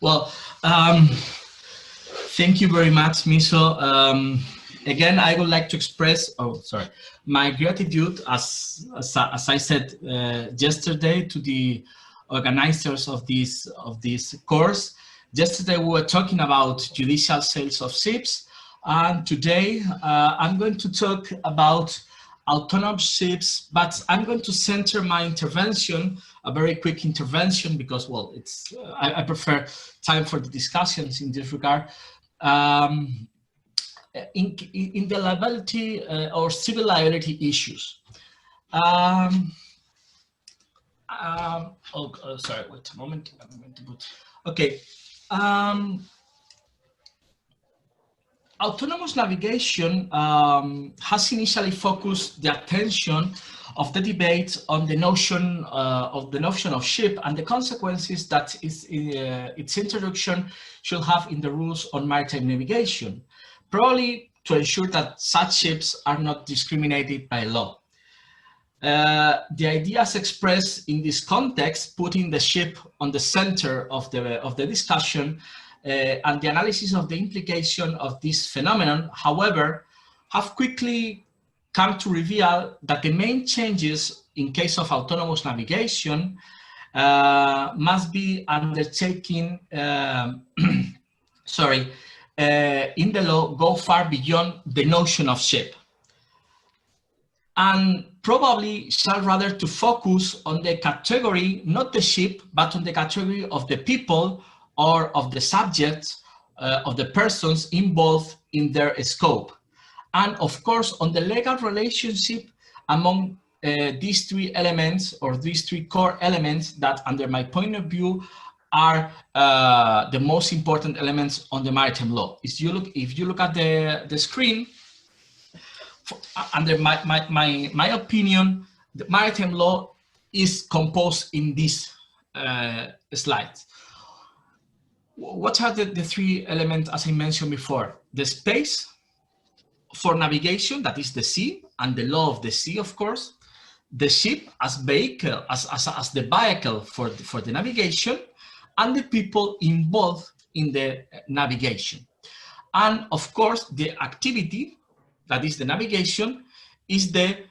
Well, thank you very much, Miso. Again, I would like to express, my gratitude, as I said yesterday, to the organizers of this course. Yesterday we were talking about judicial sales of ships, and today I'm going to talk about autonomous ships, but I'm going to center my intervention, a very quick intervention, because, well, I prefer time for the discussions in this regard, in the liability or civil liability issues. Sorry, wait a moment. I'm going to put, okay. Autonomous navigation has initially focused the attention of the debate on the notion of ship and the consequences that its introduction should have in the rules on maritime navigation, probably to ensure that such ships are not discriminated by law. The ideas expressed in this context, putting the ship on the center of the discussion, and the analysis of the implication of this phenomenon, however, have quickly come to reveal that the main changes in case of autonomous navigation must be undertaken, in the law, go far beyond the notion of ship, and probably shall rather to focus on the category, not the ship, but on the category of the people or of the subjects, of the persons involved in their scope. And of course, on the legal relationship among these three elements, or these three core elements that, under my point of view, are the most important elements on the maritime law. If you look at the screen, under my opinion, the maritime law is composed in this slide. What are the three elements, as I mentioned before? The space for navigation, that is the sea, and the law of the sea, of course. The ship as vehicle, as the vehicle for the navigation, and the people involved in the navigation. And of course, the activity, that is the navigation, is the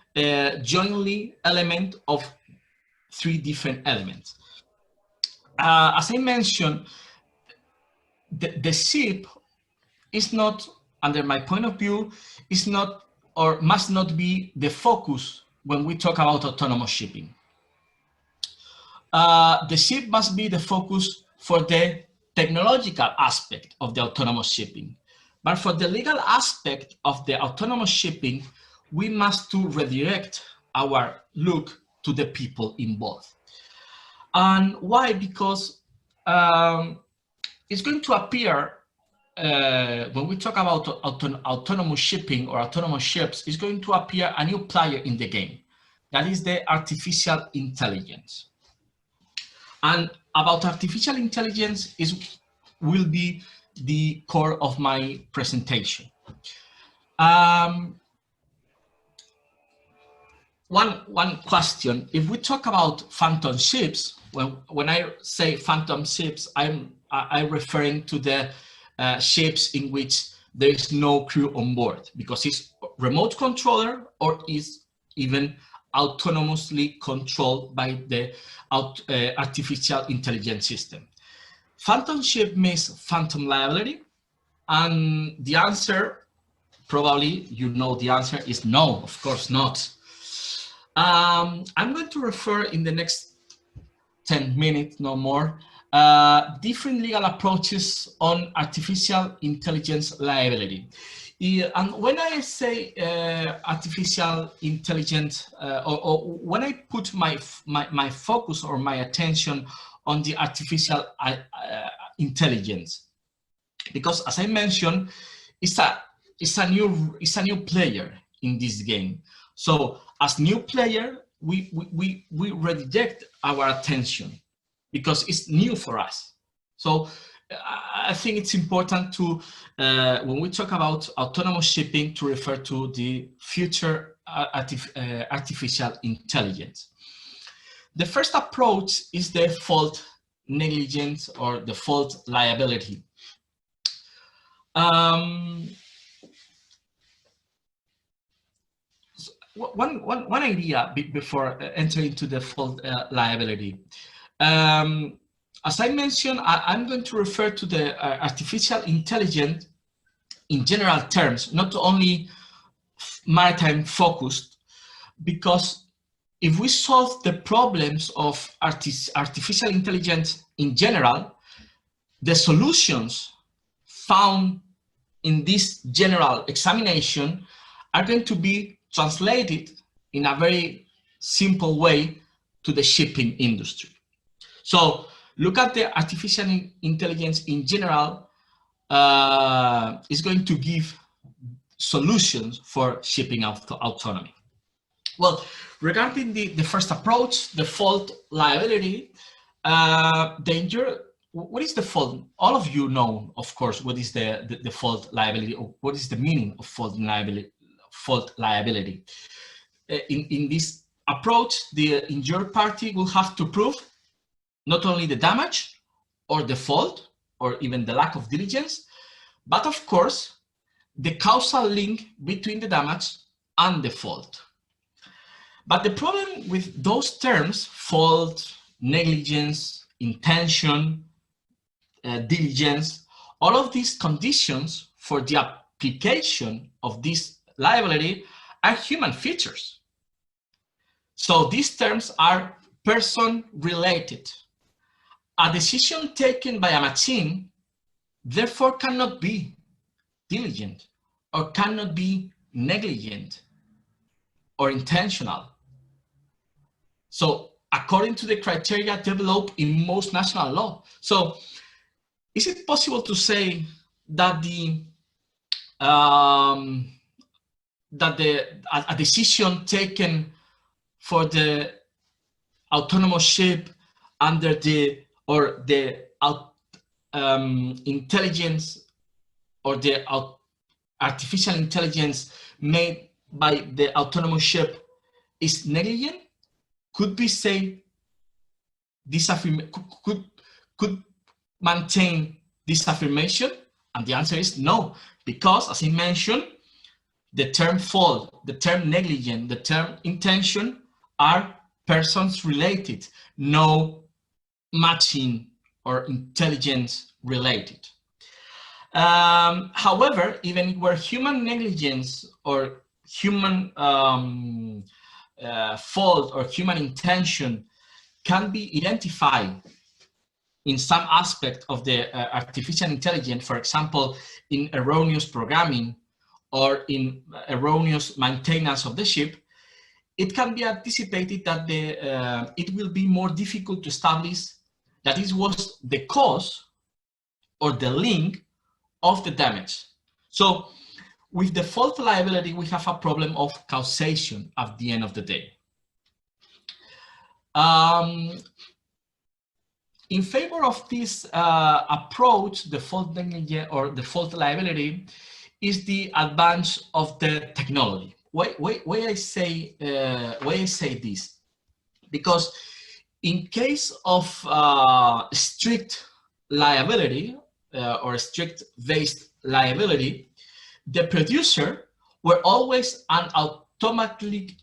jointly element of three different elements. As I mentioned, the ship is not, under my point of view, is not or must not be the focus when we talk about autonomous shipping. The ship must be the focus for the technological aspect of the autonomous shipping. But for the legal aspect of the autonomous shipping, we must to redirect our look to the people involved. And why? Because it's going to appear, when we talk about autonomous shipping or autonomous ships, it's going to appear a new player in the game. That is the artificial intelligence. And about artificial intelligence will be the core of my presentation. One question: if we talk about phantom ships, when I say phantom ships, I'm referring to the ships in which there is no crew on board, because it's remote controller or is even autonomously controlled by the artificial intelligence system. Phantom ship means phantom liability, and the answer, probably you know the answer, is no, of course not. I'm going to refer in the next 10 minutes, no more, different legal approaches on artificial intelligence liability. And when I say artificial intelligence, or when I put my focus or my attention on the artificial intelligence, because as I mentioned, it's a new player in this game. So as new player, we redirect our attention because it's new for us. So I think it's important to, when we talk about autonomous shipping, to refer to the future artificial intelligence. The first approach is the fault negligence or default liability. One idea before entering into default liability. As I mentioned, I'm going to refer to the artificial intelligence in general terms, not only maritime focused, because if we solve the problems of artificial intelligence in general, the solutions found in this general examination are going to be translated in a very simple way to the shipping industry. So look at the artificial intelligence in general is going to give solutions for shipping autonomy. Well, regarding the first approach, default liability, what is default? All of you know, of course, what is the default liability, or what is the meaning of fault liability. In this approach, the injured party will have to prove not only the damage or the fault or even the lack of diligence, but of course, the causal link between the damage and the fault. But the problem with those terms, fault, negligence, intention, diligence, all of these conditions for the application of this liability are human features. So these terms are person related. A decision taken by a machine therefore cannot be diligent or cannot be negligent or intentional. So according to the criteria developed in most national law. So is it possible to say that a decision taken for the autonomous ship under the intelligence or the artificial intelligence made by the autonomous ship is negligent? Could we say this could maintain this affirmation? And the answer is no, because as I mentioned, the term fault, the term negligent, the term intention are persons related, no matching or intelligence related. However, even where human negligence or human fault or human intention can be identified in some aspect of the artificial intelligence, for example, in erroneous programming or in erroneous maintenance of the ship, it can be anticipated that it will be more difficult to establish that it was the cause or the link of the damage. So with default liability, we have a problem of causation at the end of the day. In favor of this approach, default negligence or default liability is the advance of the technology. Why I say this? Because in case of strict liability or strict based liability, the producer were always automatically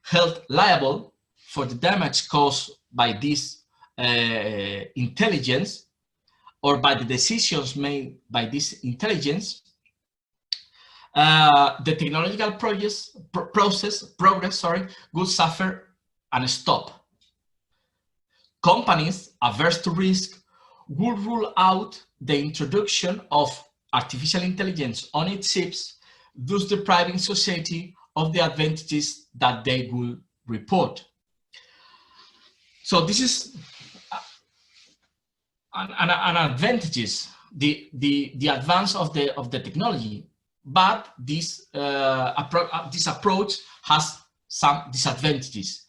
held liable for the damage caused by this intelligence or by the decisions made by this intelligence. The technological progress would suffer and stop. Companies averse to risk would rule out the introduction of artificial intelligence on its ships, thus depriving society of the advantages that they will report. So this is an advantages, the advance of the technology, but this approach has some disadvantages.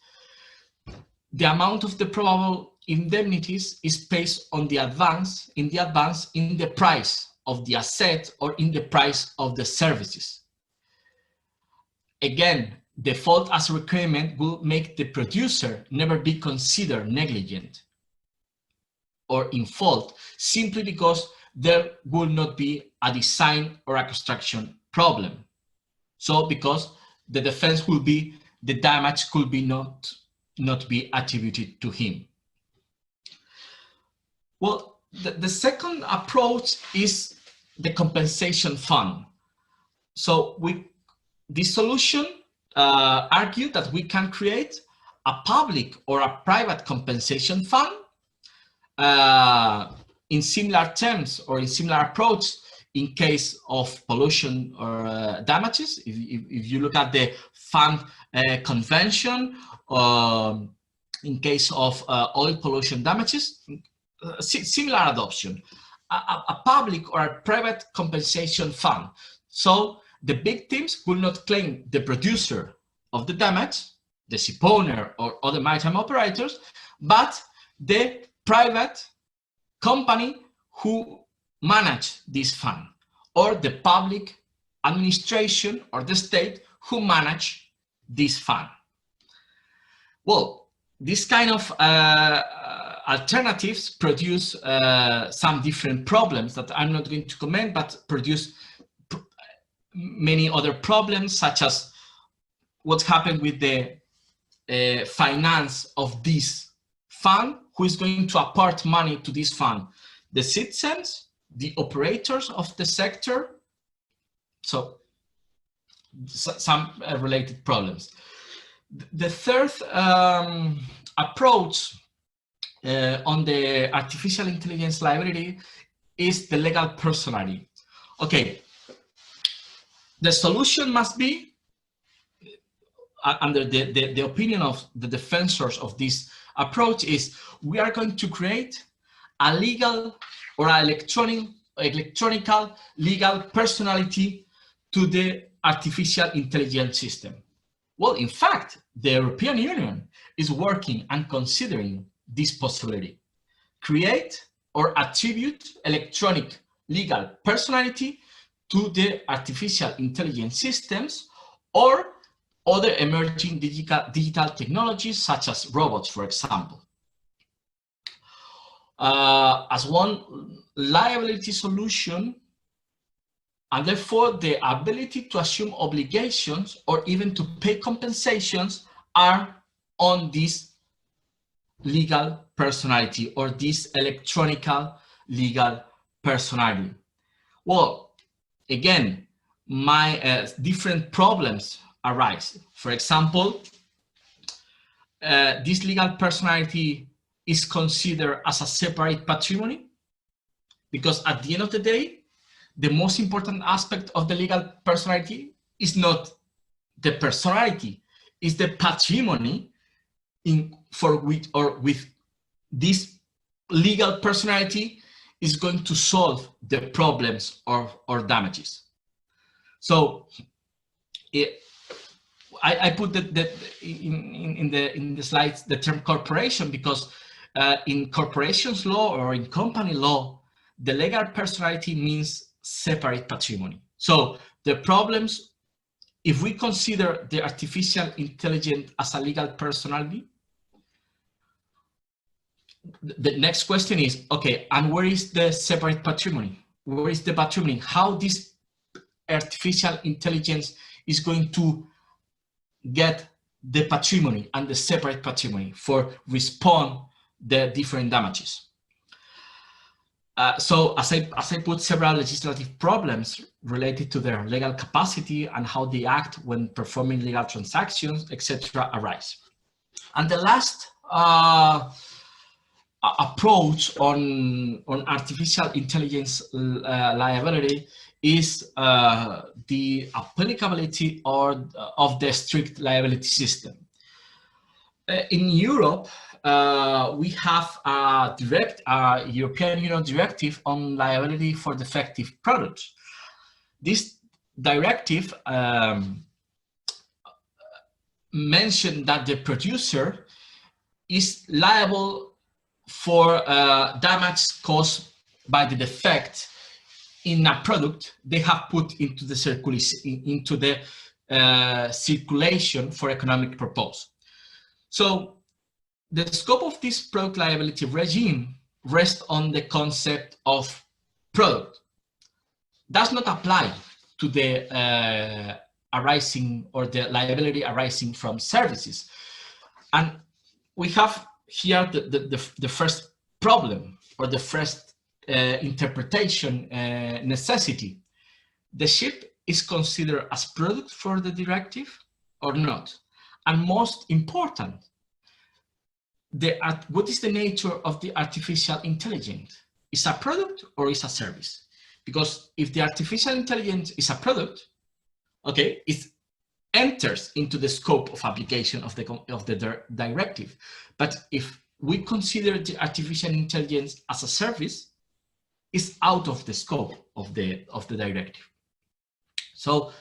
The amount of the probable indemnities is based on the advance in the price of the asset or in the price of the services. Again, default as a requirement will make the producer never be considered negligent or in fault, simply because there will not be a design or a construction problem. So because the defense will be the damage could be not be attributed to him. Well, the second approach is the compensation fund. So this solution argued that we can create a public or a private compensation fund in similar terms or in similar approach in case of pollution or damages. If you look at the fund convention, in case of oil pollution damages, similar adoption, a public or a private compensation fund. So the victims will not claim the producer of the damage, the ship owner or other maritime operators, but the private company who manage this fund, or the public administration or the state who manage this fund. Well, this kind of alternatives produce some different problems that I'm not going to comment, but produce many other problems, such as what's happened with the finance of this fund, who is going to apport money to this fund, the citizens, the operators of the sector. So some related problems. The third approach on the artificial intelligence liability is the legal personality. Okay, the solution must be, under the opinion of the defensors of this approach, is we are going to create a legal or an electronical legal personality to the artificial intelligence system. Well, in fact, the European Union is working and considering this possibility. Create or attribute electronic legal personality to the artificial intelligence systems or other emerging digital technologies, such as robots, for example. As one liability solution, and therefore the ability to assume obligations or even to pay compensations are on this legal personality or this electronic legal personality. Well, again, my different problems arise. For example, this legal personality is considered as a separate patrimony, because at the end of the day, the most important aspect of the legal personality is not the personality, is the patrimony for which or with this legal personality is going to solve the problems or damages. So I put in the slides the term corporation, because in corporations law or in company law, the legal personality means separate patrimony. So the problems, if we consider the artificial intelligence as a legal personality, the next question is, okay, and where is the separate patrimony? Where is the patrimony? How this artificial intelligence is going to get the patrimony and the separate patrimony for respond the different damages? So as I put, several legislative problems related to their legal capacity and how they act when performing legal transactions, etc., arise. And the last approach on artificial intelligence liability is the applicability of the strict liability system. In Europe, we have a European Union directive on liability for defective products. This directive mentioned that the producer is liable for damage caused by the defect in a product they have put into the circulation for economic purpose. So the scope of this product liability regime rest on the concept of product. Does not apply to the arising or the liability arising from services. And we have here the first problem, or the first interpretation necessity. The ship is considered as product for the directive or not? And most important, what is the nature of the artificial intelligence? Is a product or is a service? Because if the artificial intelligence is a product, okay, it enters into the scope of application of the directive. But if we consider the artificial intelligence as a service, it's out of the scope of the directive. So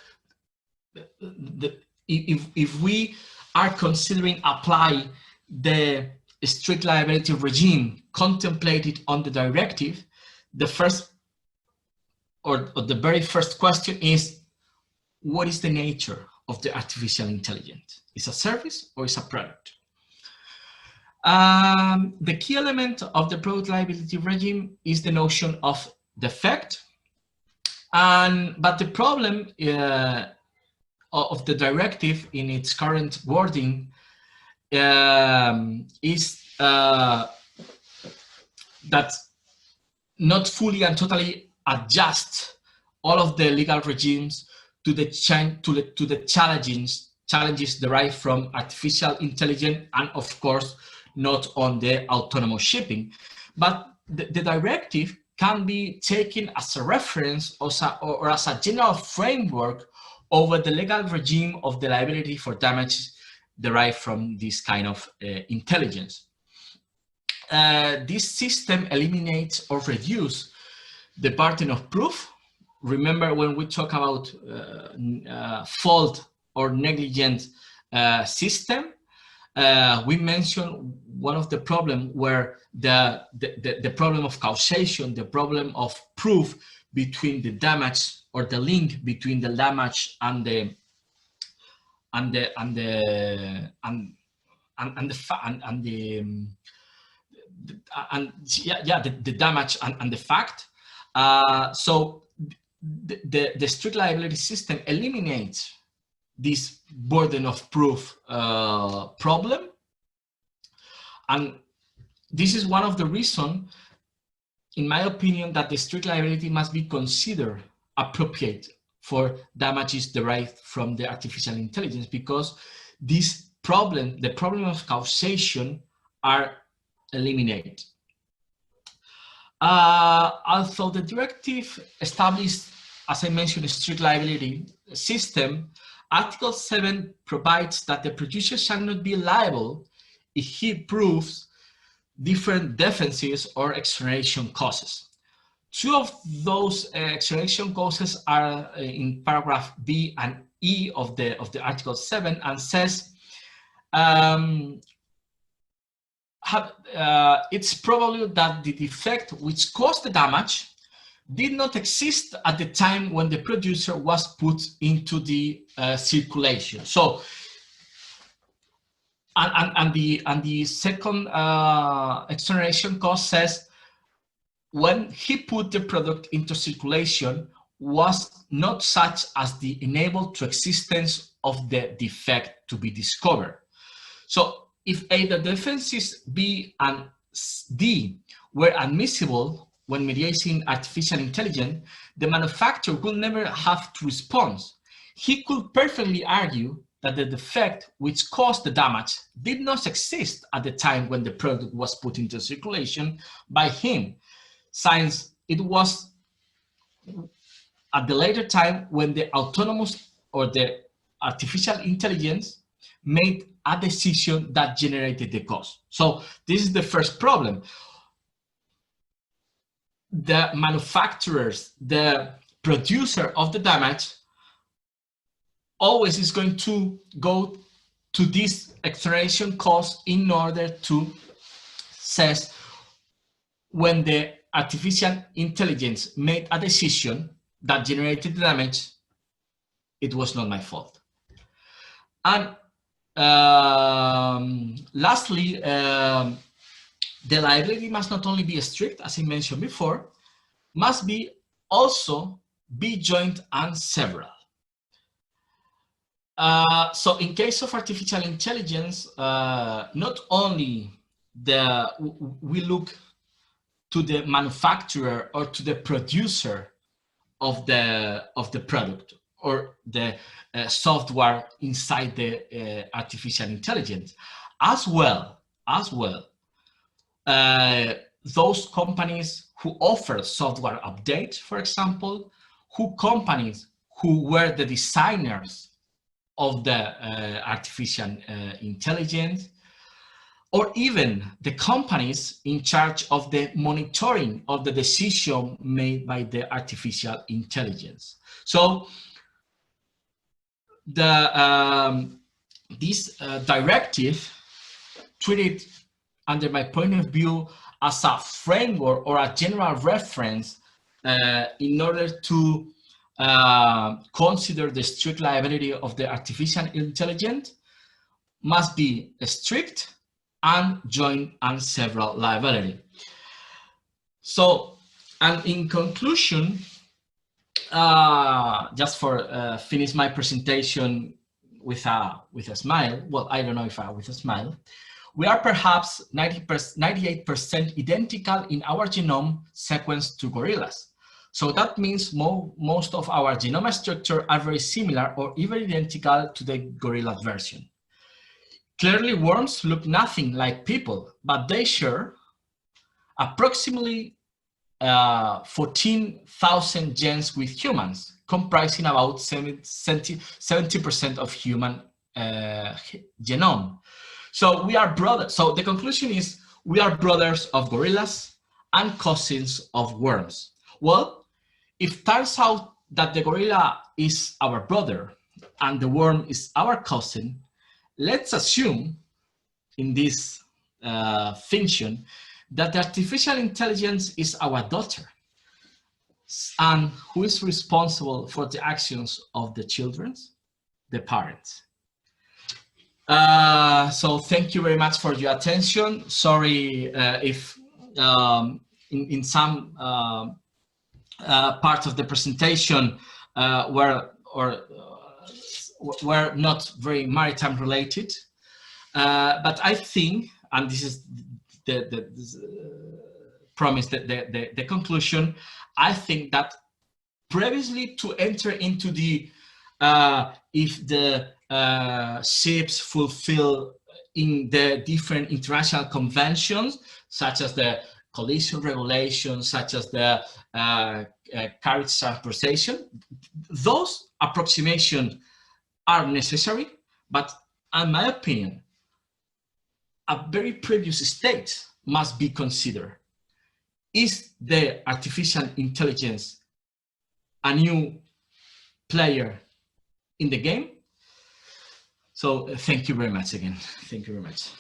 if we are considering apply the strict liability regime contemplated on the directive, the first or the very first question is, what is the nature of the artificial intelligence? Is a service or is a product? The key element of the product liability regime is the notion of defect. But the problem of the directive in its current wording is that not fully and totally adjust all of the legal regimes to the challenges derived from artificial intelligence, and of course not on the autonomous shipping. But the directive can be taken as a reference or as a general framework over the legal regime of the liability for damage derived from this kind of intelligence. This system eliminates or reduces the burden of proof. Remember, when we talk about fault or negligent system, we mentioned one of the problem where the problem of causation, the problem of proof between the damage, or the link between the damage and the damage and the fact. So the strict liability system eliminates this burden of proof problem, and this is one of the reasons, in my opinion, that the strict liability must be considered appropriate for damages derived from the artificial intelligence, because this problem, the problem of causation, are eliminated. Although the directive established, as I mentioned, a strict liability system, Article 7 provides that the producer shall not be liable if he proves different defenses or exoneration causes. Two of those exoneration causes are in paragraph B and E of the Article 7, and says it's probable that the defect which caused the damage did not exist at the time when the producer was put into the circulation. So, and the second exoneration cause says when he put the product into circulation was not such as the enabled to existence of the defect to be discovered. So if the defenses B and D were admissible when mediating artificial intelligence, the manufacturer would never have to respond. He could perfectly argue that the defect which caused the damage did not exist at the time when the product was put into circulation by him, since it was at the later time when the autonomous or the artificial intelligence made a decision that generated the cause. So this is the first problem. The manufacturers, the producer of the damage, always is going to go to this exoneration cause in order to say when the artificial intelligence made a decision that generated the damage, it was not my fault. And lastly, the liability must not only be strict, as I mentioned before, must be also be joint and several. So in case of artificial intelligence, not only we look to the manufacturer or to the producer of the product or the software inside the artificial intelligence, as well those companies who offer software updates, for example, companies who were the designers of the artificial intelligence, or even the companies in charge of the monitoring of the decision made by the artificial intelligence. So this directive treated, under my point of view, as a framework or a general reference in order to consider the strict liability of the artificial intelligence must be strict and joint and several liability. So, and in conclusion, just for finish my presentation with a smile, well, I don't know if with a smile, we are perhaps 98% identical in our genome sequence to gorillas. So that means most of our genome structure are very similar or even identical to the gorilla version. Clearly, worms look nothing like people, but they share approximately 14,000 genes with humans, comprising about 70% of human genome. So we are brothers. So the conclusion is we are brothers of gorillas and cousins of worms. Well, if it turns out that the gorilla is our brother and the worm is our cousin, let's assume in this function that the artificial intelligence is our daughter. And who is responsible for the actions of the children? The parents. So thank you very much for your attention. Sorry if in some parts of the presentation were not very maritime related, but I think, and this is the promise, the conclusion, I think that previously to enter into the if the ships fulfill in the different international conventions, such as the collision regulation, such as the carriage transportation, those approximations are necessary, but in my opinion, a very previous state must be considered. Is the artificial intelligence a new player in the game? So thank you very much again. Thank you very much.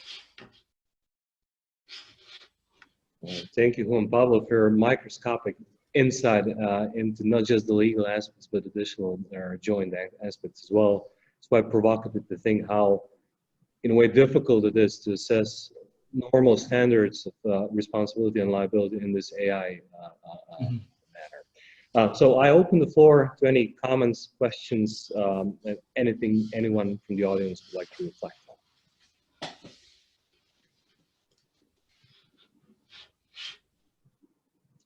Thank you, Juan Pablo, for your microscopic insight into not just the legal aspects, but additional joint aspects as well. It's quite provocative to think how, in a way, difficult it is to assess normal standards of responsibility and liability in this AI manner. So I open the floor to any comments, questions, anything anyone from the audience would like to reflect on.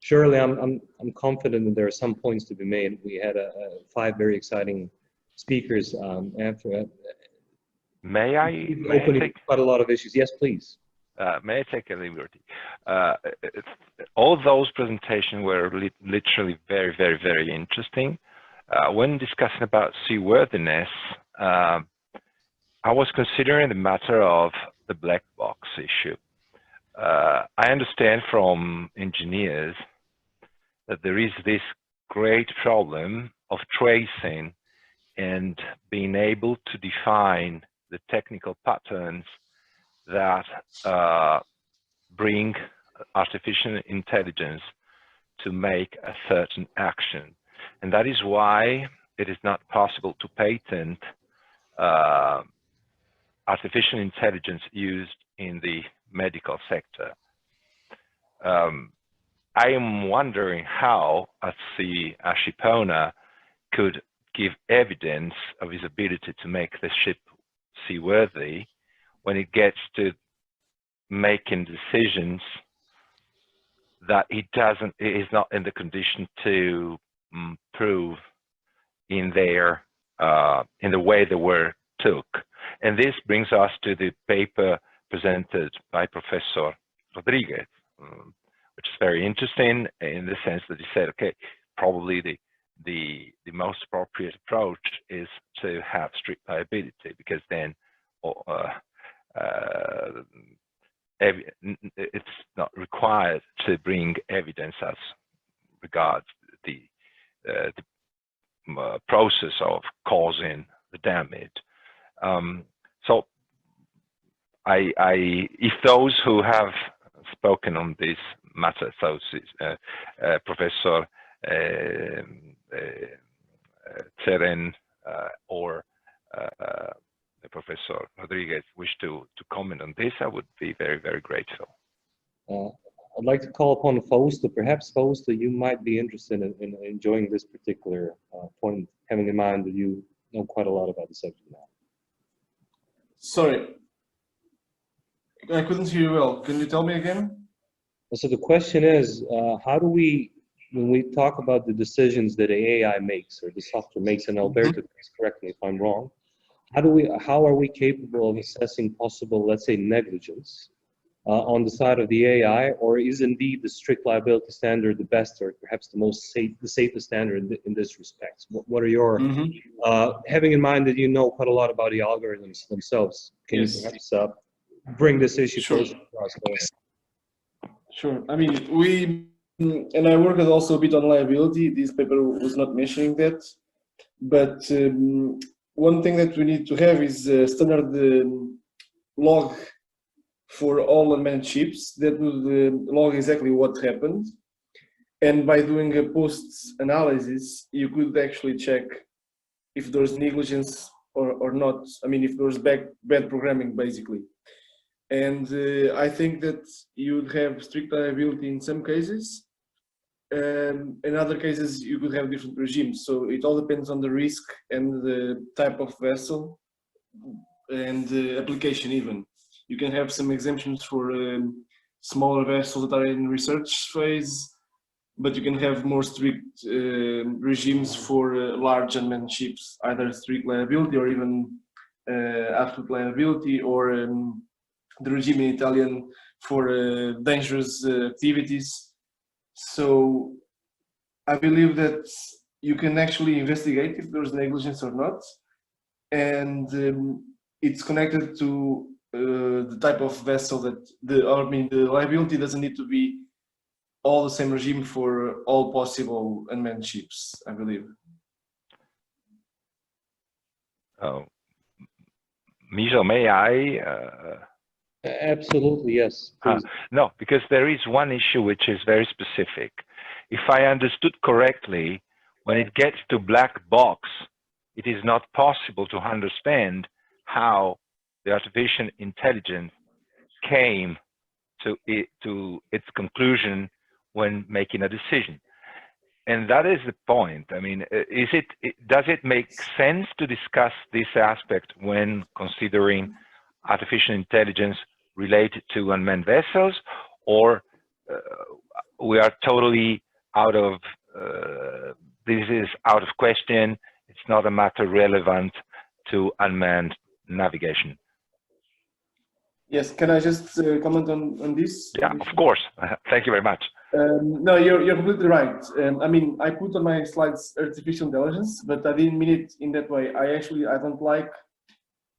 Surely, I'm confident that there are some points to be made. We had 5 very exciting speakers after. May I opening quite a lot of issues. Yes, please. May I take a liberty? All those presentations were literally very, very, very interesting. When discussing about seaworthiness, I was considering the matter of the black box issue. I understand from engineers that there is this great problem of tracing and being able to define the technical patterns that bring artificial intelligence to make a certain action. And that is why it is not possible to patent artificial intelligence used in the medical sector. I am wondering how a shipowner could give evidence of his ability to make the ship seaworthy when it gets to making decisions that he is not in the condition to prove in the way they were took. And this brings us to the paper presented by Professor Rodriguez, which is very interesting in the sense that he said, okay, probably the most appropriate approach is to have strict liability, because then it's not required to bring evidence as regards the process of causing the damage. So if those who have spoken on this matter, so Professor Tseren or Professor Rodriguez wish to comment on this, I would be very, very grateful. I'd like to call upon Fausto. Perhaps, Fausto, you might be interested in enjoying this particular point, having in mind that you know quite a lot about the subject now. Sorry, I couldn't hear you well. Can you tell me again? So the question is, how do we, when we talk about the decisions that the AI makes or the software makes, and Alberto, please correct me if I'm wrong, how are we capable of assessing possible, let's say, negligence on the side of the AI, or is indeed the strict liability standard the best, or perhaps the safest standard in this respect? What are your, having in mind that you know quite a lot about the algorithms themselves, can you perhaps bring this issue closer to us? Sure. I mean, and I worked also a bit on liability. This paper was not mentioning that, but one thing that we need to have is a standard log for all unmanned ships that would log exactly what happened. And by doing a post-analysis, you could actually check if there's negligence or not. I mean, if there's bad programming, basically. And I think that you would have strict liability in some cases. In other cases, you could have different regimes. So it all depends on the risk and the type of vessel and the application even. You can have some exemptions for smaller vessels that are in research phase, but you can have more strict regimes for large unmanned ships, either strict liability or even absolute liability, or the regime in Italian for dangerous activities. So I believe that you can actually investigate if there's negligence or not, and it's connected to the type of vessel that the liability doesn't need to be all the same regime for all possible unmanned ships, I believe. Mijo, may I? Absolutely, yes. No, because there is one issue which is very specific. If I understood correctly, when it gets to black box, it is not possible to understand how the artificial intelligence came to its conclusion when making a decision. And that is the point. I mean, does it make sense to discuss this aspect when considering artificial intelligence related to unmanned vessels, or we are totally out of, this is out of question, it's not a matter relevant to unmanned navigation? Yes, can I just comment on this? Yeah, of course. Thank you very much. No, you're completely right. I mean, I put on my slides artificial intelligence, but I didn't mean it in that way. I don't like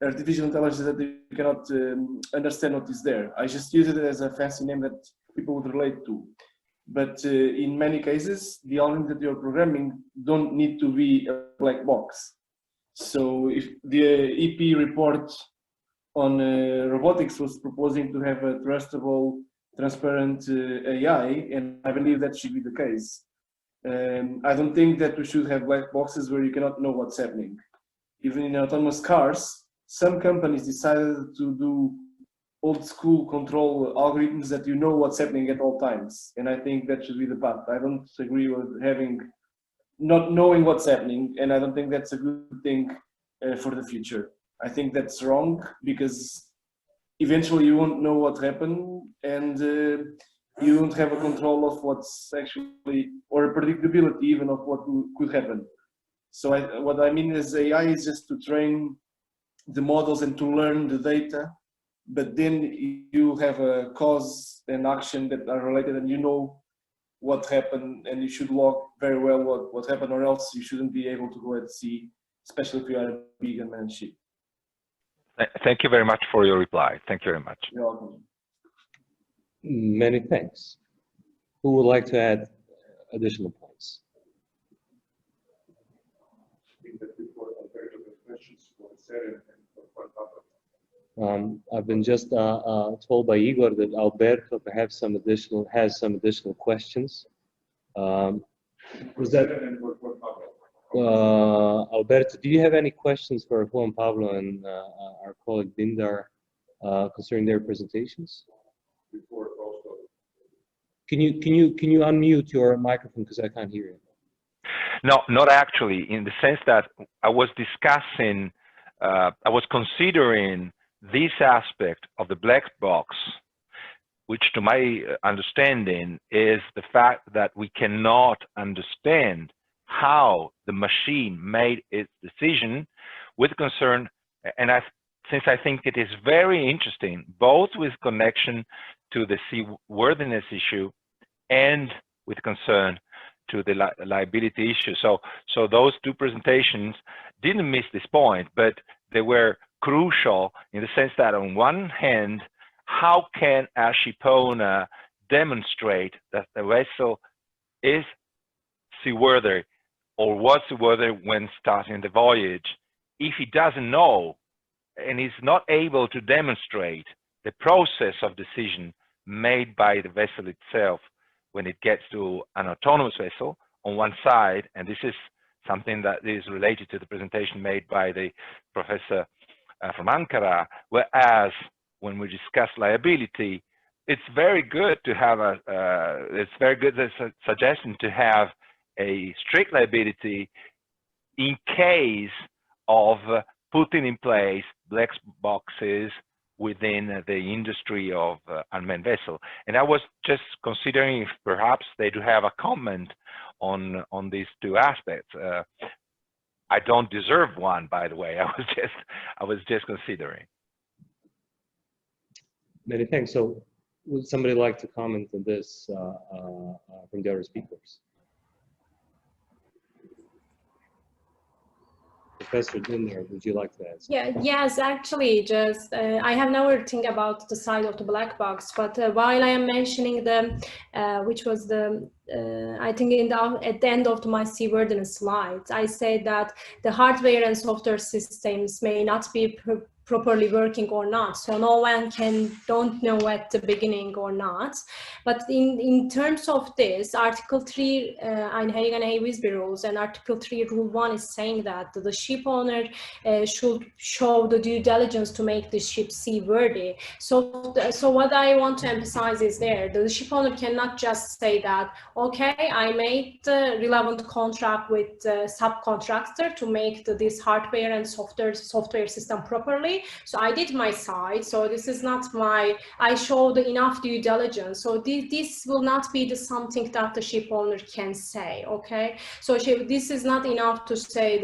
artificial intelligence that you cannot understand what is there. I just use it as a fancy name that people would relate to. But in many cases, the algorithms that you're programming don't need to be a black box. So if the EP report on robotics was proposing to have a trustable, transparent AI, and I believe that should be the case. I don't think that we should have black boxes where you cannot know what's happening. Even in autonomous cars, some companies decided to do old school control algorithms that you know what's happening at all times. And I think that should be the path. I don't agree with not knowing what's happening, and I don't think that's a good thing for the future. I think that's wrong, because eventually you won't know what happened, and you won't have a control of what's actually, or a predictability even of what could happen. So what I mean is AI is just to train the models and to learn the data, but then you have a cause and action that are related, and you know what happened, and you should log very well what happened, or else you shouldn't be able to go at sea, especially if you are a big unmanned ship. Thank you very much for your reply. Thank you very much. You're welcome. Many thanks. Who would like to add additional points? I've been just told by Igor that Alberto perhaps has some additional questions. Was that Alberto? Do you have any questions for Juan Pablo and our colleague Dindar concerning their presentations? Can you unmute your microphone, because I can't hear you? No, not actually. In the sense that I was discussing, I was considering this aspect of the black box, which to my understanding is the fact that we cannot understand how the machine made its decision with concern, and since I think it is very interesting, both with connection to the seaworthiness issue and with concern to the liability issue. So those two presentations didn't miss this point, but they were crucial in the sense that on one hand, how can a shipowner demonstrate that the vessel is seaworthy or was seaworthy when starting the voyage if he doesn't know and is not able to demonstrate the process of decision made by the vessel itself when it gets to an autonomous vessel on one side, and this is something that is related to the presentation made by the professor from Ankara, whereas when we discuss liability, it's very good to have it's very good as a suggestion to have a strict liability in case of putting in place black boxes within the industry of unmanned vessel. And I was just considering if perhaps they do have a comment on these two aspects. I don't deserve one, by the way. I was just considering. Many thanks. So would somebody like to comment on this from the other speakers? Professor Dindar, would you like to answer? Yeah, yes, actually, just I have never think about the side of the black box, but while I am mentioning the, which was the, I think at the end of my seaworthiness slides, I said that the hardware and software systems may not be properly working or not, so no one don't know at the beginning or not. But in terms of this, Article 3 Einherjar Havsby rules and Article 3 Rule 1 is saying that the ship owner should show the due diligence to make the ship seaworthy. So what I want to emphasize is the ship owner cannot just say that, okay, I made the relevant contract with the subcontractor to make this hardware and software system properly. So I did my side. So this is not I showed enough due diligence. So this will not be something that the ship owner can say. Okay. So this is not enough to say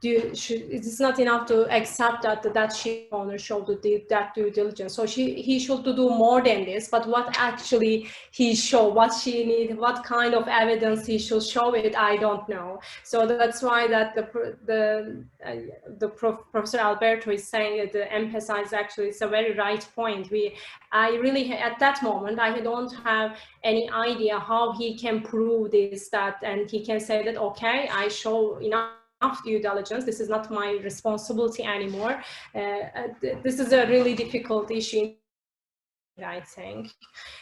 it's not enough to accept that ship owner showed that due diligence. So he should do more than this. But what actually he showed, what she need, what kind of evidence he should show it, I don't know. So that's why that Professor Alberto is saying that the emphasize actually it's a very right point. I really at that moment I don't have any idea how he can prove this and he can say that okay, I show enough due diligence. This is not my responsibility anymore. This is a really difficult issue I think.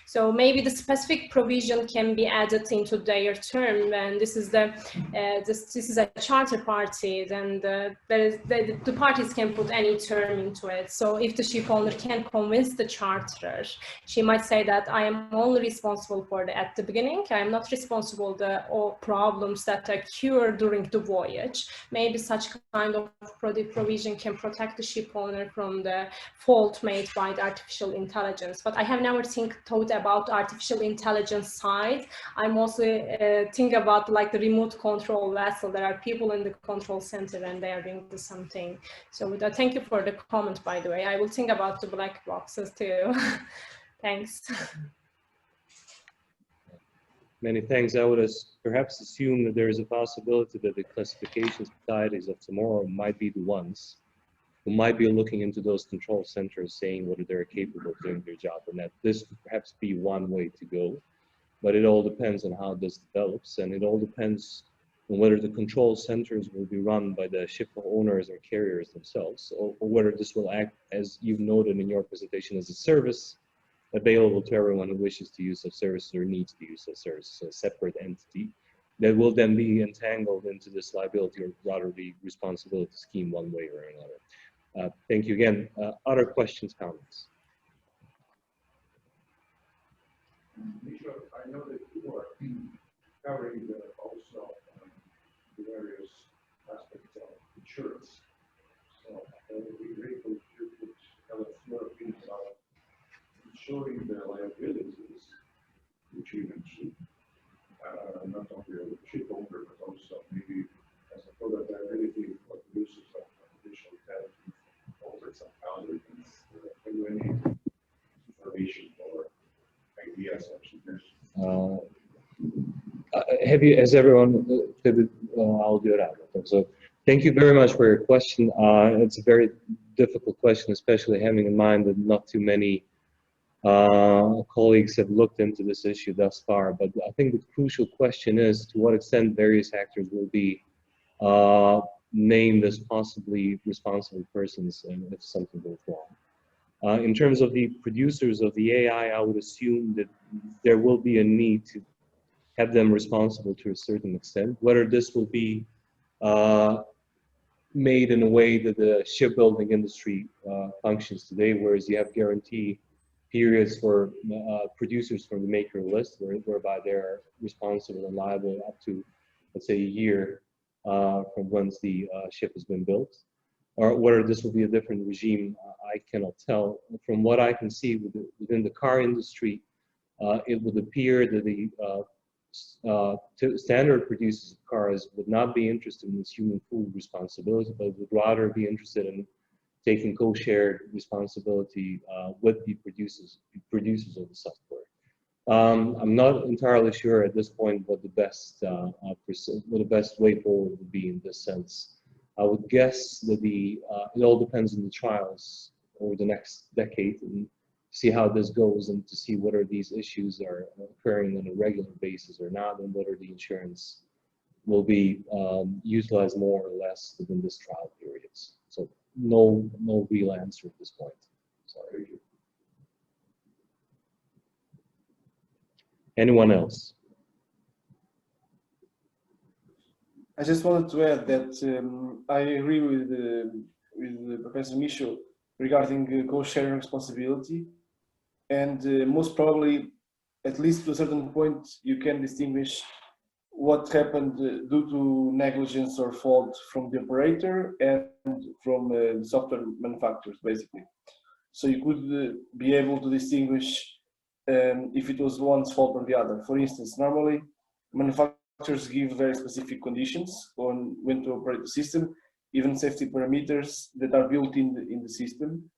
So maybe the specific provision can be added into their term, and this is this is a charter party, then the parties can put any term into it. So if the ship owner can convince the charterer, she might say that I am only responsible for at the beginning. I am not responsible for all problems that occur during the voyage. Maybe such kind of provision can protect the ship owner from the fault made by the artificial intelligence. But I have never thought about artificial intelligence side. I'm also think about like the remote control vessel. There are people in the control center and they are doing something. So thank you for the comment, by the way. I will think about the black boxes too. Thanks. Many thanks. I would perhaps assume that there is a possibility that the classification societies of tomorrow might be the ones who might be looking into those control centers, saying whether they're capable of doing their job or not. This could perhaps be one way to go, but it all depends on how this develops, and it all depends on whether the control centers will be run by the ship owners or carriers themselves, or whether this will act, as you've noted in your presentation, as a service available to everyone who wishes to use such services or needs to use such services, so a separate entity that will then be entangled into this liability, or rather the responsibility scheme, one way or another. Thank you again. Other questions, comments? I know that you are covering also the various aspects of insurance. So I would be grateful if you could tell us your opinion about insuring the liabilities, which you mentioned, not only of the ship owner, but also maybe as a product liability for producers of artificial intelligence. Some algorithms. Have you any information or ideas or suggestions? Has everyone, I'll do it after. So thank you very much for your question. It's a very difficult question, especially having in mind that not too many colleagues have looked into this issue thus far. But I think the crucial question is to what extent various actors will be named as possibly responsible persons if something goes wrong. In terms of the producers of the AI, I would assume that there will be a need to have them responsible to a certain extent. Whether this will be made in a way that the shipbuilding industry functions today, whereas you have guarantee periods for producers from the maker list, whereby they're responsible and liable up to, let's say, a year from once the ship has been built, or whether this will be a different regime, I cannot tell. From what I can see within the car industry, it would appear that the standard producers of cars would not be interested in this human full responsibility, but would rather be interested in taking co-shared responsibility with the producers of the software. I'm not entirely sure at this point what the best way forward would be in this sense. I would guess that it all depends on the trials over the next decade and see how this goes, and to see whether these issues are occurring on a regular basis or not, and whether the insurance will be utilized more or less within this trial periods. So no real answer at this point. Sorry. Anyone else? I just wanted to add that I agree with Professor Michaud regarding co-sharing responsibility, and most probably, at least to a certain point, you can distinguish what happened due to negligence or fault from the operator and from the software manufacturers, basically. So you could be able to distinguish if it was one's fault or the other. For instance, normally manufacturers give very specific conditions on when to operate the system, even safety parameters that are built in the system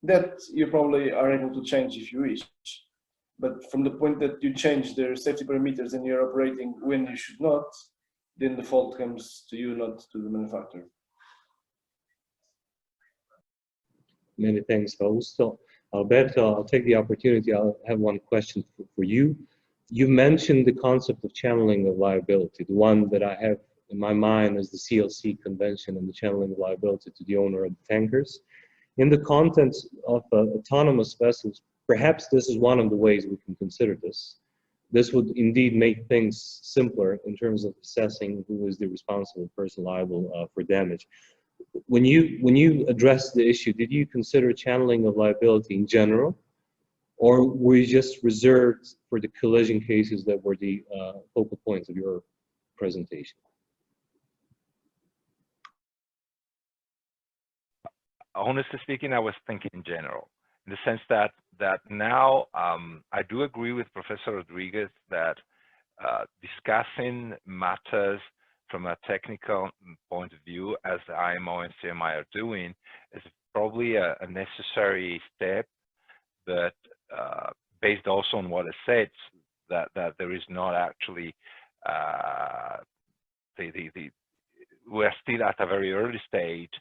that you probably are able to change if you wish. But from the point that you change the safety parameters and you're operating when you should not, then the fault comes to you, not to the manufacturer. Many thanks, Fausto. Alberto, I'll take the opportunity. I'll have one question for you. You mentioned the concept of channeling of liability. The one that I have in my mind is the CLC convention and the channeling of liability to the owner of the tankers. In the context of autonomous vessels, perhaps this is one of the ways we can consider this. This would indeed make things simpler in terms of assessing who is the responsible person liable for damage. When you addressed the issue, did you consider channeling of liability in general, or were you just reserved for the collision cases that were the focal points of your presentation? Honestly speaking, I was thinking in general, in the sense that now I do agree with Professor Rodriguez that discussing matters from a technical point of view, as the IMO and CMI are doing, is probably a necessary step, but based also on what I said, that there is not actually we're still at a very early stage.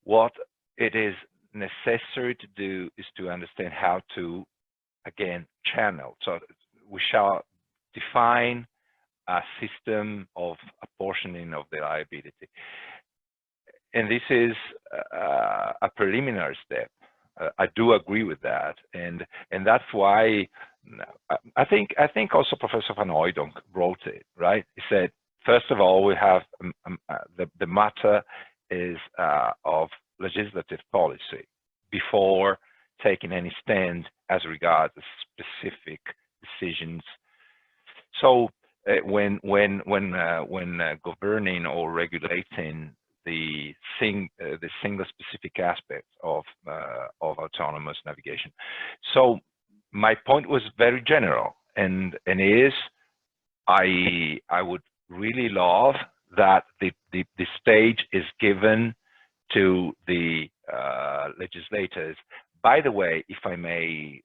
What it is necessary to do is to understand how to, again, channel. So we shall define a system of apportioning of the liability. And this is a preliminary step. I do agree with that. And that's why I think also Professor Van Hooydonk wrote it, right? He said, first of all, we have the matter is of legislative policy before taking any stand as regards specific decisions. So when governing or regulating the single specific aspect of autonomous navigation. So my point was very general, and is I would really love that the stage is given to the legislators. By the way, if I may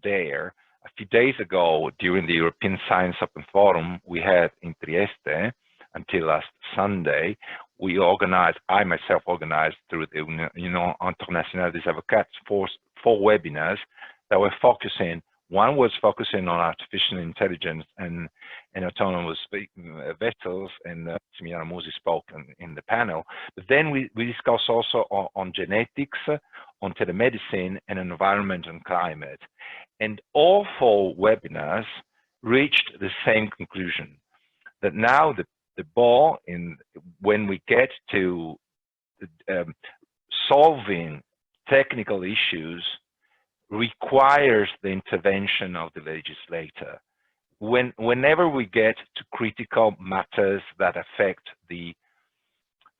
dare, a few days ago during the European Science Open Forum we had in Trieste until last Sunday, I myself organized through the Union Internationale des Avocats four webinars that were focusing. One was focusing on artificial intelligence and autonomous vessels, and Simona Musi spoke in the panel. But then we discussed also on genetics, on telemedicine, and environment and climate. And all four webinars reached the same conclusion, that now the ball when we get to solving technical issues requires the intervention of the legislator. Whenever we get to critical matters that affect the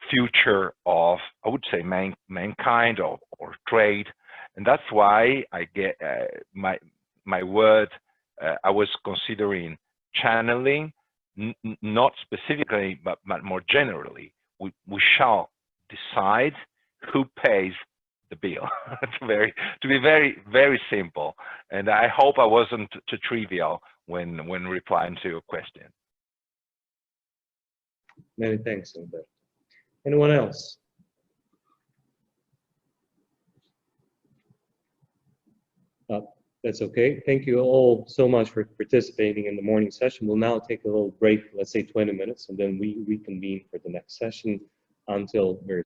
future of, I would say, mankind or trade, and that's why I get my word. I was considering channeling, not specifically, but more generally. We shall decide who pays the bill. to be very simple, and I hope I wasn't too trivial when replying to your question. Many thanks, Albert. Anyone else? That's okay. Thank you all so much for participating in the morning session. We'll now take a little break, let's say 20 minutes, and then we reconvene for the next session until very